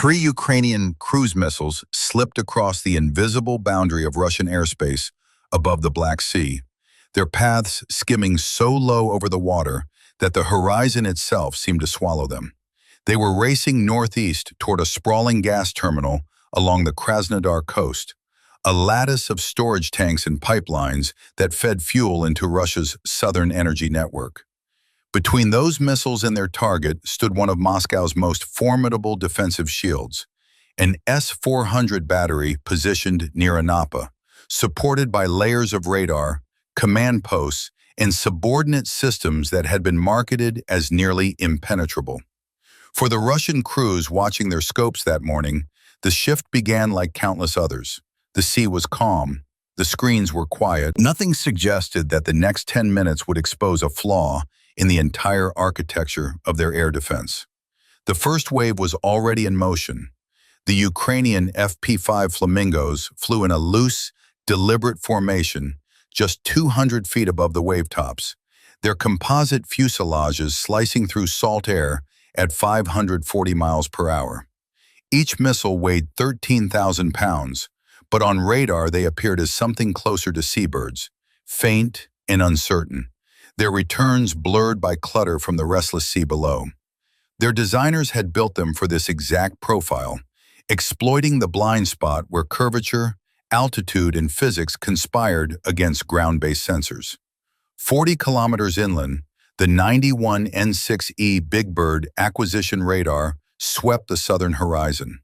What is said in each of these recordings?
Three Ukrainian cruise missiles slipped across the invisible boundary of Russian airspace above the Black Sea, their paths skimming so low over the water that the horizon itself seemed to swallow them. They were racing northeast toward a sprawling gas terminal along the Krasnodar coast, a lattice of storage tanks and pipelines that fed fuel into Russia's southern energy network. Between those missiles and their target stood one of Moscow's most formidable defensive shields, an S-400 battery positioned near Anapa, supported by layers of radar, command posts, and subordinate systems that had been marketed as nearly impenetrable. For the Russian crews watching their scopes that morning, the shift began like countless others. The sea was calm. The screens were quiet. Nothing suggested that the next 10 minutes would expose a flaw in the entire architecture of their air defense. The first wave was already in motion. The Ukrainian FP-5 Flamingos flew in a loose, deliberate formation just 200 feet above the wavetops, their composite fuselages slicing through salt air at 540 miles per hour. Each missile weighed 13,000 pounds, but on radar they appeared as something closer to seabirds, faint and uncertain, their returns blurred by clutter from the restless sea below. Their designers had built them for this exact profile, exploiting the blind spot where curvature, altitude, and physics conspired against ground-based sensors. 40 kilometers inland, the 91 N6E Big Bird acquisition radar swept the southern horizon.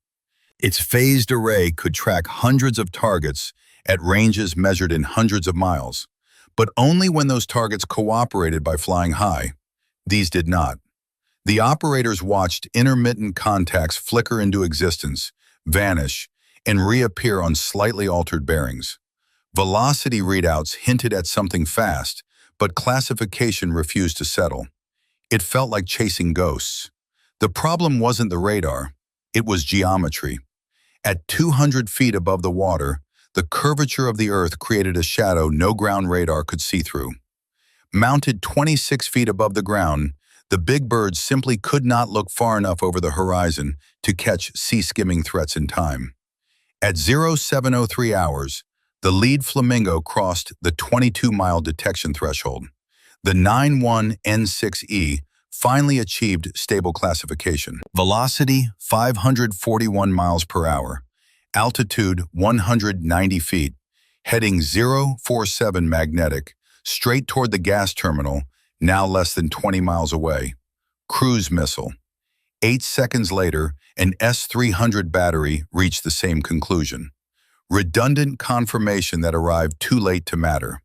Its phased array could track hundreds of targets at ranges measured in hundreds of miles, but only when those targets cooperated by flying high. These did not. The operators watched intermittent contacts flicker into existence, vanish, and reappear on slightly altered bearings. Velocity readouts hinted at something fast, but classification refused to settle. It felt like chasing ghosts. The problem wasn't the radar, it was geometry. At 200 feet above the water, the curvature of the Earth created a shadow no ground radar could see through. Mounted 26 feet above the ground, the big birds simply could not look far enough over the horizon to catch sea-skimming threats in time. At 0703 hours, the lead Flamingo crossed the 22-mile detection threshold. The 91 N6E finally achieved stable classification. Velocity 541 miles per hour. Altitude 190 feet. Heading 047 magnetic, straight toward the gas terminal, now less than 20 miles away. Cruise missile. 8 seconds later, an S-300 battery reached the same conclusion. Redundant confirmation that arrived too late to matter.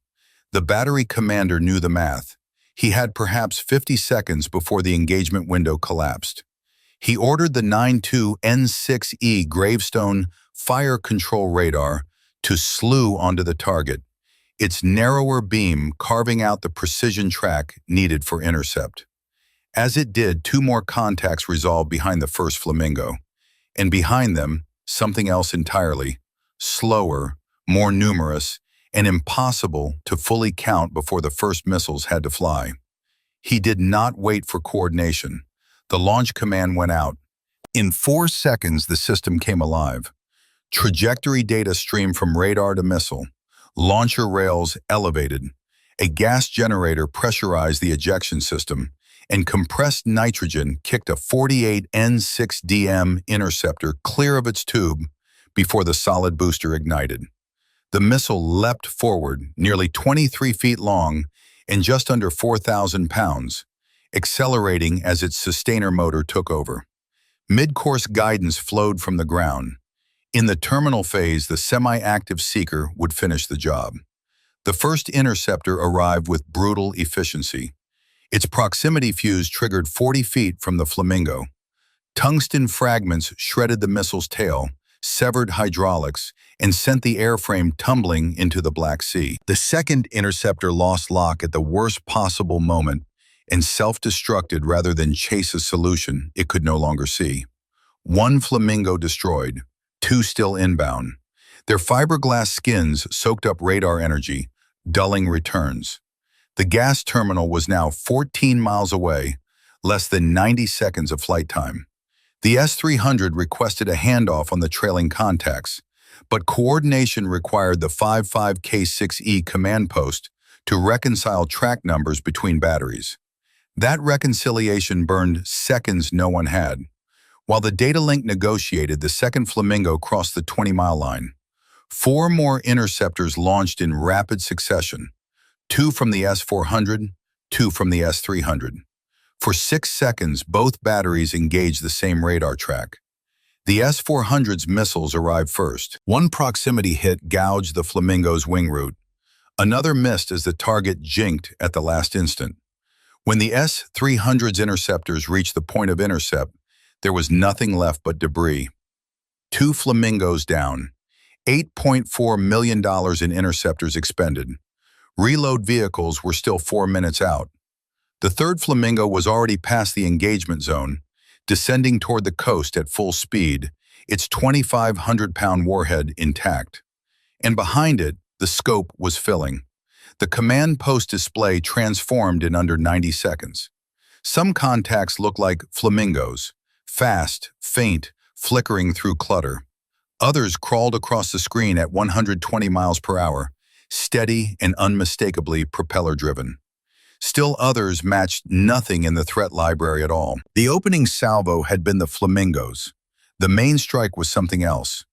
The battery commander knew the math. He had perhaps 50 seconds before the engagement window collapsed. He ordered the 92 N6E Gravestone fire control radar to slew onto the target, its narrower beam carving out the precision track needed for intercept. As it did, 2 more contacts resolved behind the first Flamingo, and behind them, something else entirely, slower, more numerous, and impossible to fully count before the first missiles had to fly. He did not wait for coordination. The launch command went out. In 4 seconds, the system came alive. Trajectory data streamed from radar to missile. Launcher rails elevated. A gas generator pressurized the ejection system, and compressed nitrogen kicked a 48 N6DM interceptor clear of its tube before the solid booster ignited. The missile leapt forward, nearly 23 feet long and just under 4,000 pounds, accelerating as its sustainer motor took over. Mid-course guidance flowed from the ground. In the terminal phase, the semi-active seeker would finish the job. The first interceptor arrived with brutal efficiency. Its proximity fuse triggered 40 feet from the Flamingo. Tungsten fragments shredded the missile's tail, severed hydraulics, and sent the airframe tumbling into the Black Sea. The second interceptor lost lock at the worst possible moment and self-destructed rather than chase a solution it could no longer see. 1 Flamingo destroyed, 2 still inbound. Their fiberglass skins soaked up radar energy, dulling returns. The gas terminal was now 14 miles away, less than 90 seconds of flight time. The S-300 requested a handoff on the trailing contacts, but coordination required the 55K6E command post to reconcile track numbers between batteries. That reconciliation burned seconds no one had. While the data link negotiated, the second Flamingo crossed the 20-mile line. 4 more interceptors launched in rapid succession, 2 from the S-400, 2 from the S-300. For 6 seconds, both batteries engaged the same radar track. The S-400's missiles arrived first. One proximity hit gouged the Flamingo's wing root. Another missed as the target jinked at the last instant. When the S-300's interceptors reached the point of intercept, there was nothing left but debris. 2 Flamingos down. $8.4 million in interceptors expended. Reload vehicles were still 4 minutes out. The third Flamingo was already past the engagement zone, descending toward the coast at full speed, its 2,500-pound warhead intact. And behind it, the scope was filling. The command post display transformed in under 90 seconds. Some contacts looked like flamingos, fast, faint, flickering through clutter. Others crawled across the screen at 120 miles per hour, steady and unmistakably propeller-driven. Still others matched nothing in the threat library at all. The opening salvo had been the Flamingos. The main strike was something else.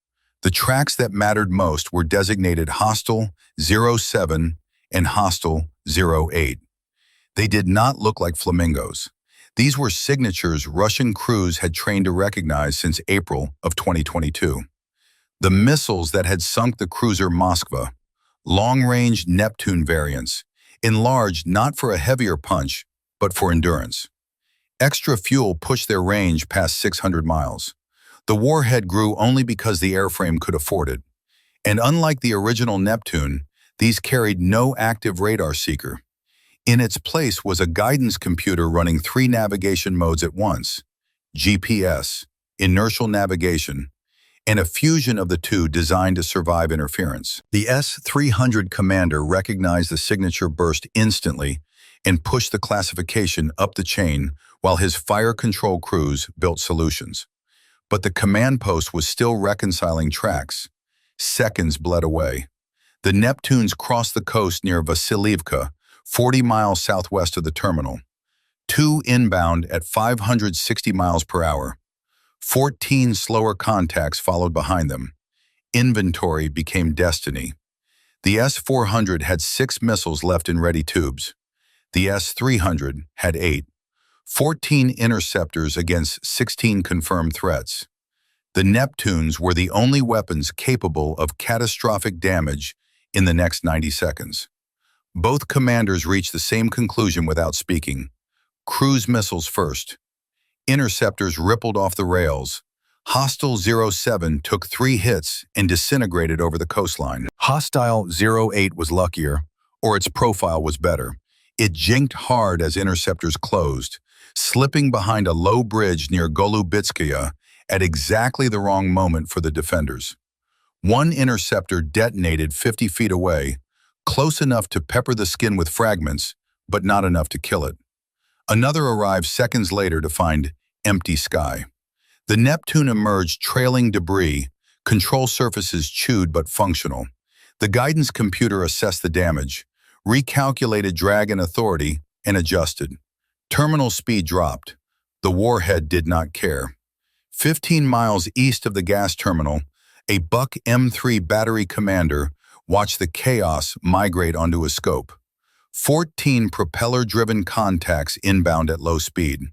The tracks that mattered most were designated Hostile 07 and Hostile 08. They did not look like Flamingos. These were signatures Russian crews had trained to recognize since April of 2022. The missiles that had sunk the cruiser Moskva, long-range Neptune variants, enlarged not for a heavier punch, but for endurance. Extra fuel pushed their range past 600 miles. The warhead grew only because the airframe could afford it. And unlike the original Neptune, these carried no active radar seeker. In its place was a guidance computer running 3 navigation modes at once: GPS, inertial navigation, and a fusion of the two designed to survive interference. The S-300 commander recognized the signature burst instantly and pushed the classification up the chain while his fire control crews built solutions. But the command post was still reconciling tracks. Seconds bled away. The Neptunes crossed the coast near Vasilievka, 40 miles southwest of the terminal. 2 inbound at 560 miles per hour. 14 slower contacts followed behind them. Inventory became destiny. The S-400 had 6 missiles left in ready tubes. The S-300 had 8. 14 interceptors against 16 confirmed threats. The Neptunes were the only weapons capable of catastrophic damage in the next 90 seconds. Both commanders reached the same conclusion without speaking. Cruise missiles first. Interceptors rippled off the rails. Hostile 07 took 3 hits and disintegrated over the coastline. Hostile 08 was luckier, or its profile was better. It jinked hard as interceptors closed, slipping behind a low bridge near Golubitskaya at exactly the wrong moment for the defenders. One interceptor detonated 50 feet away, close enough to pepper the skin with fragments, but not enough to kill it. Another arrived seconds later to find empty sky. The Neptune emerged trailing debris, control surfaces chewed but functional. The guidance computer assessed the damage, recalculated drag and authority, and adjusted. Terminal speed dropped. The warhead did not care. 15 miles east of the gas terminal, a Buck M3 battery commander watched the chaos migrate onto his scope. 14 propeller-driven contacts inbound at low speed.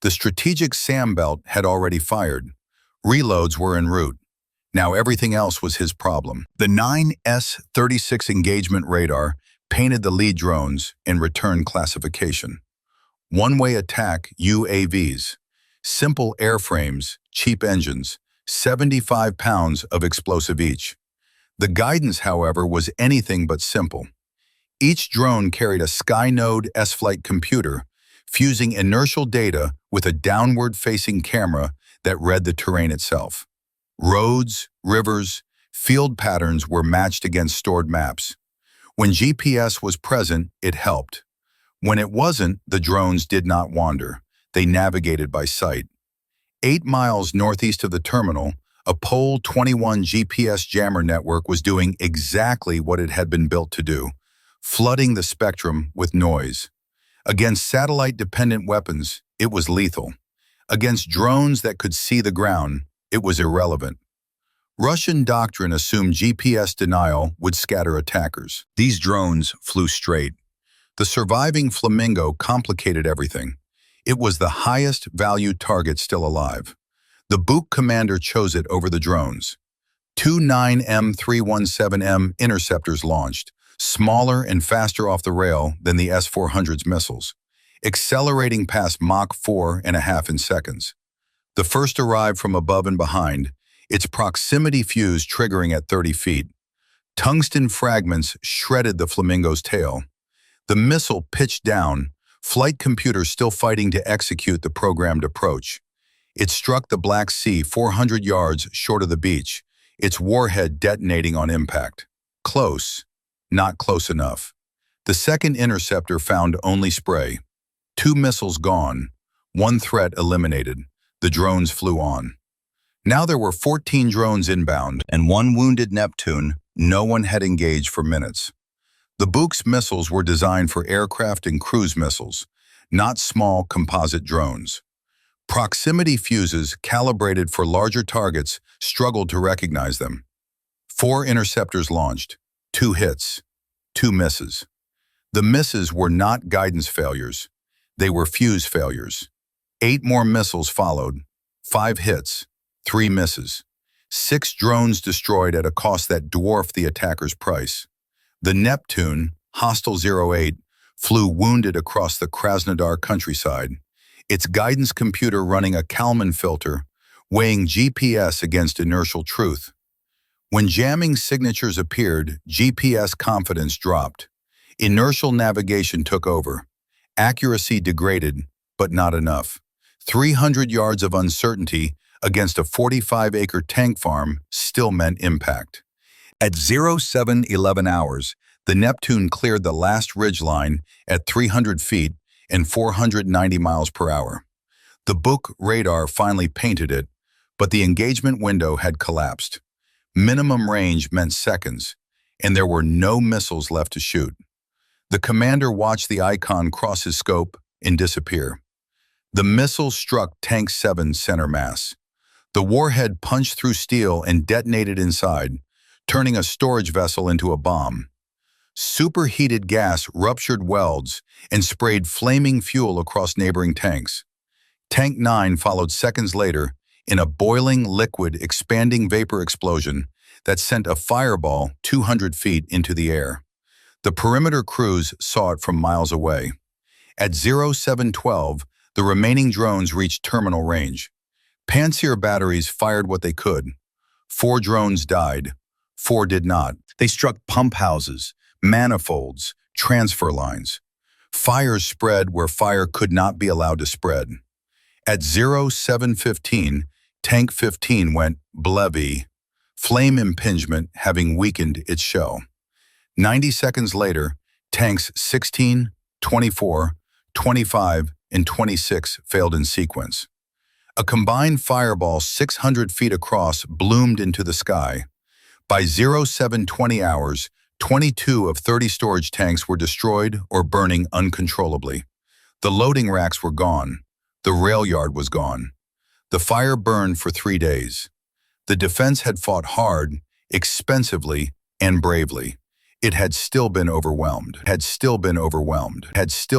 The strategic SAM belt had already fired. Reloads were en route. Now everything else was his problem. The 9S-36 engagement radar painted the lead drones and returned classification. One-way attack UAVs. Simple airframes, cheap engines, 75 pounds of explosive each. The guidance, however, was anything but simple. Each drone carried a Skynode S-Flight computer, fusing inertial data with a downward-facing camera that read the terrain itself. Roads, rivers, field patterns were matched against stored maps. When GPS was present, it helped. When it wasn't, the drones did not wander. They navigated by sight. 8 miles northeast of the terminal, a Pole 21 GPS jammer network was doing exactly what it had been built to do, flooding the spectrum with noise. Against satellite-dependent weapons, it was lethal. Against drones that could see the ground, it was irrelevant. Russian doctrine assumed GPS denial would scatter attackers. These drones flew straight. The surviving Flamingo complicated everything. It was the highest value target still alive. The Buk commander chose it over the drones. Two 9M317M interceptors launched, smaller and faster off the rail than the S-400's missiles, accelerating past Mach 4.5 in seconds. The first arrived from above and behind, its proximity fuse triggering at 30 feet. Tungsten fragments shredded the Flamingo's tail. The missile pitched down, flight computers still fighting to execute the programmed approach. It struck the Black Sea 400 yards short of the beach, its warhead detonating on impact. Close, not close enough. The second interceptor found only spray. 2 missiles gone, 1 threat eliminated. The drones flew on. Now there were 14 drones inbound and 1 wounded Neptune. No one had engaged for minutes. The Buk's missiles were designed for aircraft and cruise missiles, not small composite drones. Proximity fuses calibrated for larger targets struggled to recognize them. 4 interceptors launched, 2 hits, 2 misses. The misses were not guidance failures. They were fuse failures. 8 more missiles followed, 5 hits, 3 misses. 6 drones destroyed at a cost that dwarfed the attacker's price. The Neptune, Hostile 08, flew wounded across the Krasnodar countryside, its guidance computer running a Kalman filter, weighing GPS against inertial truth. When jamming signatures appeared, GPS confidence dropped. Inertial navigation took over. Accuracy degraded, but not enough. 300 yards of uncertainty against a 45-acre tank farm still meant impact. At 0711 hours, the Neptune cleared the last ridgeline at 300 feet and 490 miles per hour. The Buk radar finally painted it, but the engagement window had collapsed. Minimum range meant seconds, and there were no missiles left to shoot. The commander watched the icon cross his scope and disappear. The missile struck Tank 7's center mass. The warhead punched through steel and detonated inside, turning a storage vessel into a bomb. Superheated gas ruptured welds and sprayed flaming fuel across neighboring tanks. Tank 9 followed seconds later in a boiling liquid expanding vapor explosion that sent a fireball 200 feet into the air. The perimeter crews saw it from miles away. At 0712, the remaining drones reached terminal range. Pantsir batteries fired what they could. 4 drones died. 4 did not. They struck pump houses, manifolds, transfer lines. Fires spread where fire could not be allowed to spread. At 0715, Tank 15 went blevy, flame impingement having weakened its shell. 90 seconds later, tanks 16, 24, 25, and 26 failed in sequence. A combined fireball 600 feet across bloomed into the sky. By 0720 hours, 22 of 30 storage tanks were destroyed or burning uncontrollably. The loading racks were gone. The rail yard was gone. The fire burned for 3 days. The defense had fought hard, expensively, and bravely. It had still been overwhelmed.